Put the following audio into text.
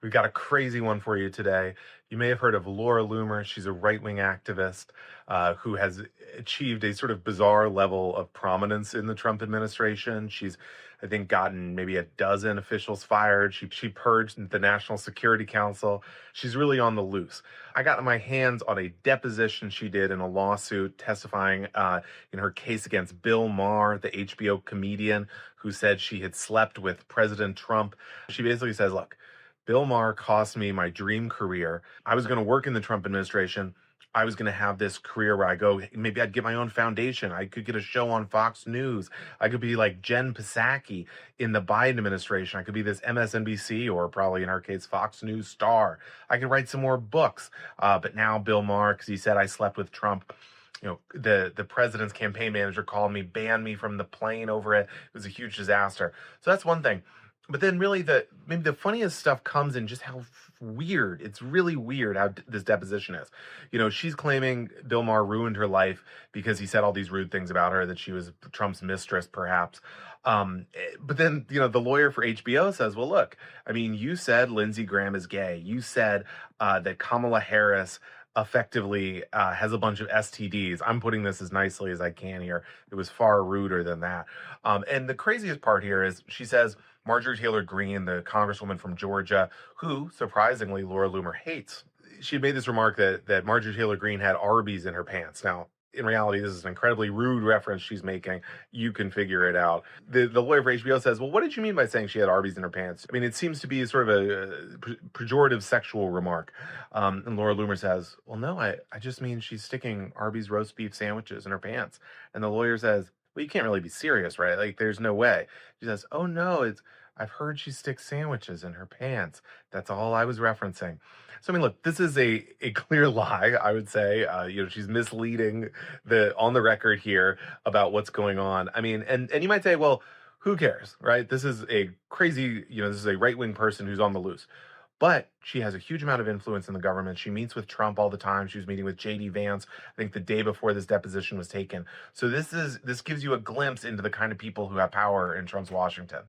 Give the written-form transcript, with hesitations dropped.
We've got a crazy one for you today. You may have heard of Laura Loomer. She's a right-wing activist who has achieved a sort of bizarre level of prominence in the Trump administration. She's, I think, gotten maybe a dozen officials fired. She purged the National Security Council. She's really on the loose. I got my hands on a deposition she did in a lawsuit testifying in her case against Bill Maher, the HBO comedian who said she had slept with President Trump. She basically says, look, Bill Maher cost me my dream career. I was going to work in the Trump administration. I was going to have this career where I go, maybe I'd get my own foundation. I could get a show on Fox News. I could be like Jen Psaki in the Biden administration. I could be this MSNBC or probably in our case, Fox News star. I could write some more books. But now Bill Maher, because he said I slept with Trump, the president's campaign manager called me, banned me from the plane over it. It was a huge disaster. So that's one thing. But then really maybe the funniest stuff comes in just how weird. It's really weird how this deposition is. She's claiming Bill Maher ruined her life because he said all these rude things about her, that she was Trump's mistress, perhaps. But then, the lawyer for HBO says, well, look, I mean, you said Lindsey Graham is gay. You said that Kamala Harris effectively has a bunch of STDs. I'm putting this as nicely as I can here. It was far ruder than that. And the craziest part here is she says Marjorie Taylor Greene, the congresswoman from Georgia, who surprisingly Laura Loomer hates. She made this remark that Marjorie Taylor Greene had Arby's in her pants. Now, in reality, this is an incredibly rude reference she's making. You can figure it out. The lawyer for HBO says, well, what did you mean by saying she had Arby's in her pants? I mean, it seems to be sort of a pejorative sexual remark. And Laura Loomer says, well, no, I just mean she's sticking Arby's roast beef sandwiches in her pants. And the lawyer says, well, you can't really be serious, right? Like, there's no way. She says, oh, no, I've heard she sticks sandwiches in her pants. That's all I was referencing. So, I mean, look, this is a clear lie, I would say. She's misleading on the record here about what's going on. I mean, and you might say, well, who cares, right? This is a crazy, this is a right-wing person who's on the loose. But she has a huge amount of influence in the government. She meets with Trump all the time. She was meeting with J.D. Vance, I think the day before this deposition was taken. So this gives you a glimpse into the kind of people who have power in Trump's Washington.